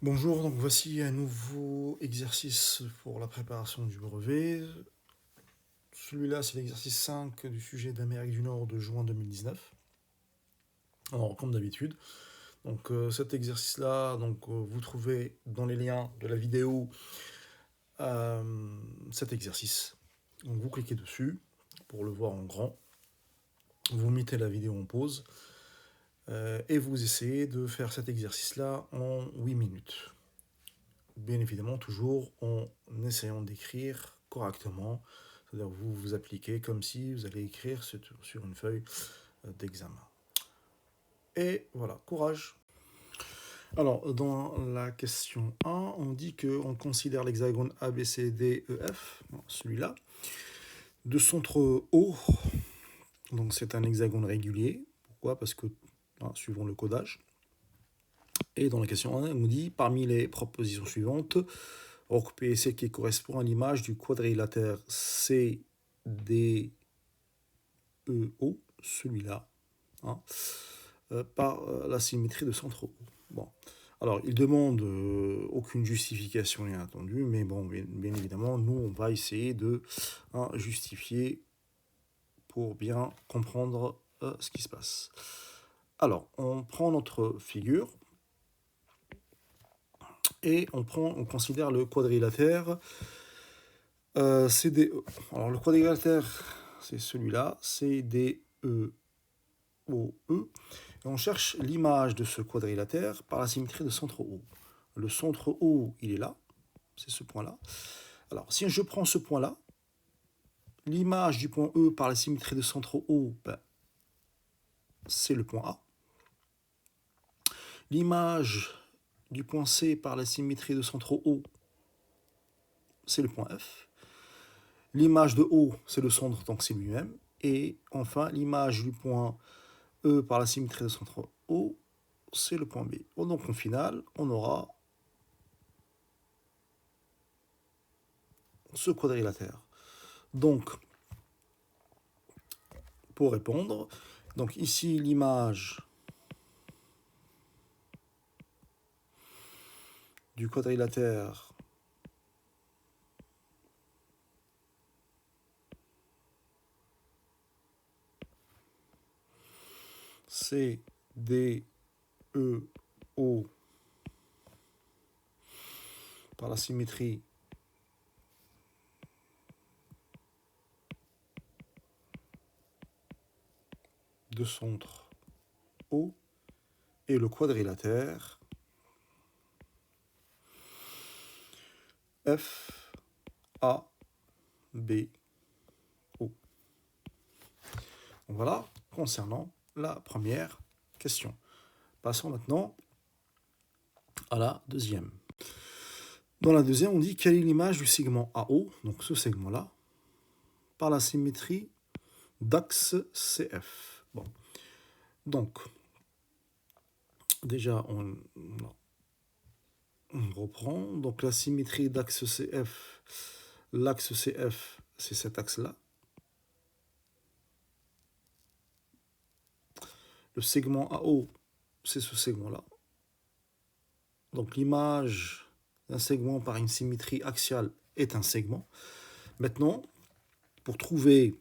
Bonjour, donc voici un nouveau exercice pour la préparation du brevet. Celui-là, c'est l'exercice 5 du sujet d'Amérique du Nord de juin 2019. Alors, comme d'habitude, donc cet exercice-là, vous trouvez dans les liens de la vidéo cet exercice. Donc vous cliquez dessus pour le voir en grand. Vous mettez la vidéo en pause et vous essayez de faire cet exercice-là en 8 minutes. Bien évidemment, toujours en essayant d'écrire correctement. C'est-à-dire vous vous appliquez comme si vous allez écrire sur une feuille d'examen. Et voilà, courage. Alors, dans la question 1, on dit qu'on considère l'hexagone ABCDEF, celui-là, de centre O. Donc c'est un hexagone régulier. Pourquoi? Parce que, suivant le codage. Et dans la question 1, on nous dit, parmi les propositions suivantes, recoupez celle qui correspond à l'image du quadrilatère CDEO, celui-là, hein, par la symétrie de centre O. Bon. Alors, il demande aucune justification bien entendu, mais bon, bien évidemment, nous, on va essayer de justifier pour bien comprendre ce qui se passe. Alors, on prend notre figure et on considère le quadrilatère CDE. Alors, le quadrilatère, c'est celui-là, CDEOE. Et on cherche l'image de ce quadrilatère par la symétrie de centre O. Le centre O, il est là, c'est ce point-là. Alors, si je prends ce point-là, l'image du point E par la symétrie de centre O, c'est le point A. L'image du point C par la symétrie de centre O, c'est le point F. L'image de O, c'est le centre, donc c'est lui-même. Et enfin, l'image du point E par la symétrie de centre O, c'est le point B. Donc, au final, on aura ce quadrilatère. Donc, pour répondre, donc ici, l'image du quadrilatère CDEO par la symétrie de centre O et le quadrilatère FABO. Voilà, concernant la première question. Passons maintenant à la deuxième. Dans la deuxième, on dit quelle est l'image du segment AO, donc ce segment-là, par la symétrie d'axe CF. Bon. Donc, déjà, on reprend. Donc, la symétrie d'axe CF, l'axe CF, c'est cet axe-là. Le segment AO, c'est ce segment-là. Donc, l'image d'un segment par une symétrie axiale est un segment. Maintenant, pour trouver,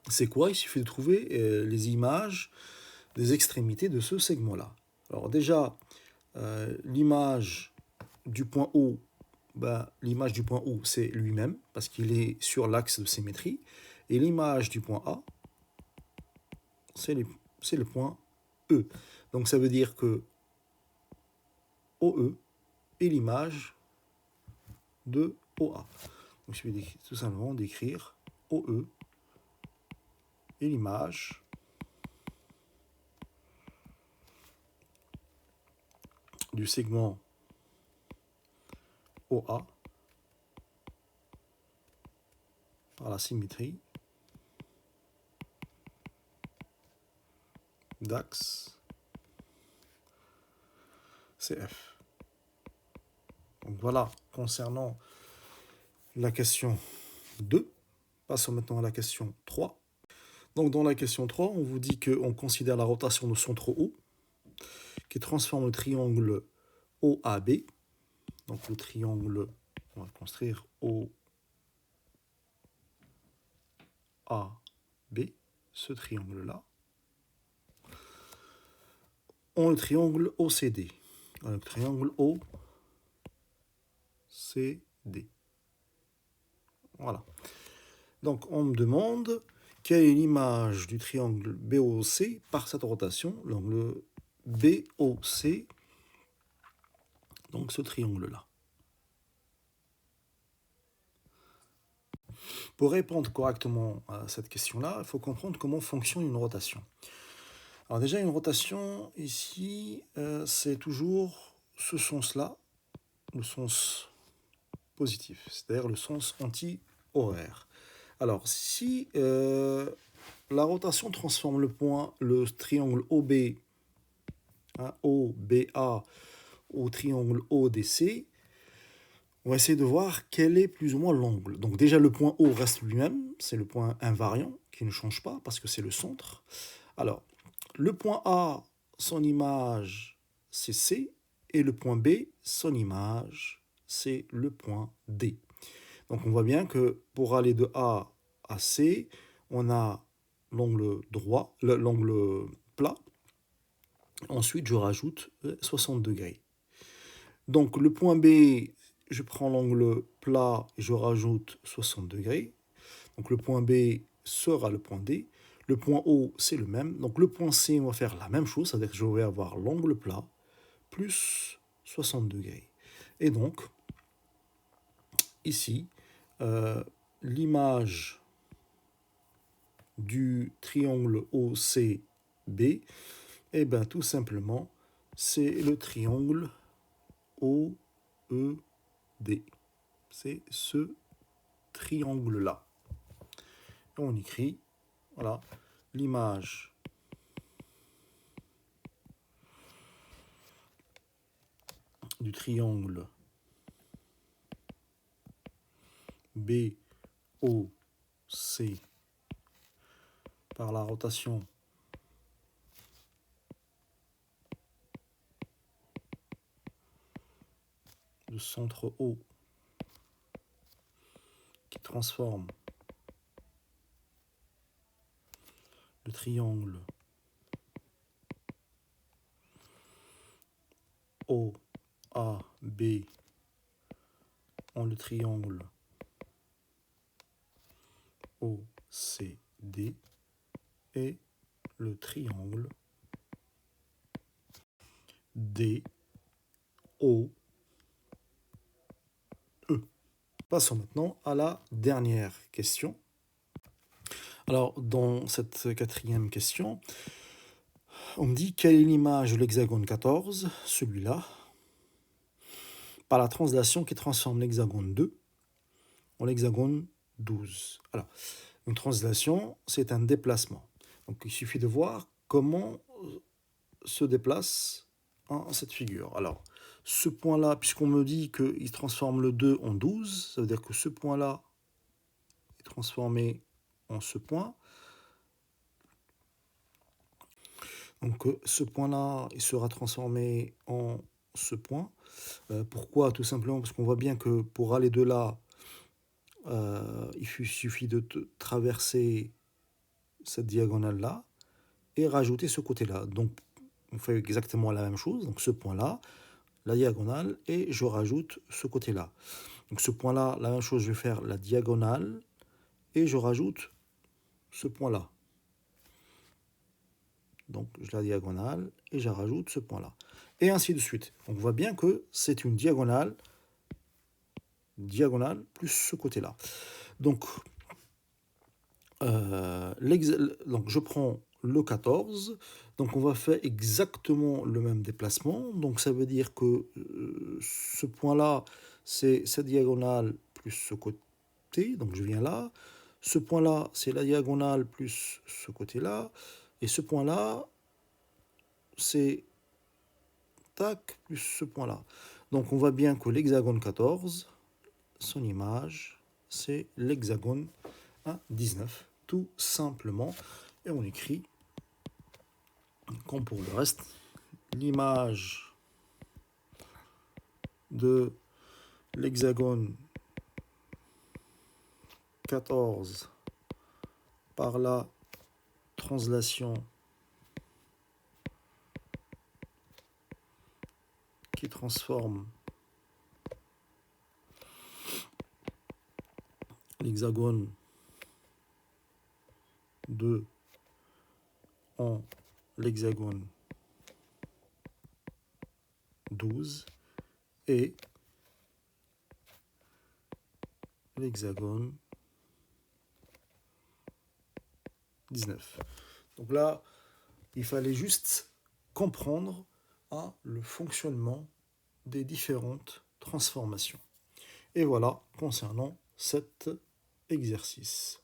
c'est quoi? Il suffit de trouver les images des extrémités de ce segment-là. Alors déjà, l'image du point O, l'image du point O, c'est lui-même, parce qu'il est sur l'axe de symétrie. Et l'image du point A, c'est le point E. Donc ça veut dire que OE est l'image de OA. Donc je vais tout simplement d'écrire OE est l'image du segment OA par la symétrie d'axe CF. Donc voilà, concernant la question 2, passons maintenant à la question 3. Donc dans la question 3, on vous dit qu'on considère la rotation de centre O qui transforme le triangle OAB. Donc le triangle, on va construire OAB, ce triangle-là. On le triangle OCD. Le triangle OCD. Voilà. Donc on me demande quelle est l'image du triangle BOC par cette rotation, l'angle BOC, donc ce triangle-là. Pour répondre correctement à cette question-là, il faut comprendre comment fonctionne une rotation. Alors déjà, une rotation, ici, c'est toujours ce sens-là, le sens positif, c'est-à-dire le sens anti-horaire. Alors, si la rotation transforme le triangle OB, OBA, au triangle ODC, on va essayer de voir quel est plus ou moins l'angle. Donc déjà, le point O reste lui-même, c'est le point invariant qui ne change pas parce que c'est le centre. Alors, le point A, son image, c'est C, et le point B, son image, c'est le point D. Donc on voit bien que pour aller de A à C, on a l'angle droit, l'angle plat. Ensuite, je rajoute 60 degrés. Donc le point B, je prends l'angle plat et je rajoute 60 degrés. Donc le point B sera le point D. Le point O, c'est le même. Donc le point C, on va faire la même chose, c'est-à-dire que je vais avoir l'angle plat plus 60 degrés. Et donc, ici, l'image du triangle OCB, eh bien tout simplement, c'est le triangle OED. C'est ce triangle-là. On écrit, voilà, l'image du triangle BOC par la rotation du centre O qui transforme le triangle OAB en le triangle OCD et le triangle DOE. Passons maintenant à la dernière question. Alors, dans cette quatrième question, on me dit quelle est l'image de l'hexagone 14, celui-là, par la translation qui transforme l'hexagone 2 en l'hexagone 12. Alors, une translation, c'est un déplacement. Donc, il suffit de voir comment se déplace cette figure. Alors, ce point-là, puisqu'on me dit qu'il transforme le 2 en 12, ça veut dire que ce point-là est transformé en ce point. Donc, ce point-là, il sera transformé en ce point. Pourquoi? Tout simplement parce qu'on voit bien que pour aller de là, il suffit de traverser cette diagonale-là et rajouter ce côté-là. Donc, on fait exactement la même chose. Donc, ce point-là, la diagonale, et je rajoute ce côté-là. Donc, ce point-là, la même chose, je vais faire la diagonale et je rajoute ce point-là. Donc, je la diagonale et je rajoute ce point-là. Et ainsi de suite. Donc, on voit bien que c'est une diagonale plus ce côté-là. Donc, donc, je prends le 14. Donc, on va faire exactement le même déplacement. Donc, ça veut dire que ce point-là, c'est cette diagonale plus ce côté. Donc, je viens là. Ce point-là, c'est la diagonale plus ce côté-là. Et ce point-là, c'est tac plus ce point-là. Donc, on voit bien que l'hexagone 14, son image, c'est l'hexagone 19, tout simplement. Et on écrit, comme pour le reste, l'image de l'hexagone 14 par la translation qui transforme l'hexagone 2 en l'hexagone 12 et l'hexagone 19. Donc là, il fallait juste comprendre le fonctionnement des différentes transformations. Et voilà concernant cet exercice.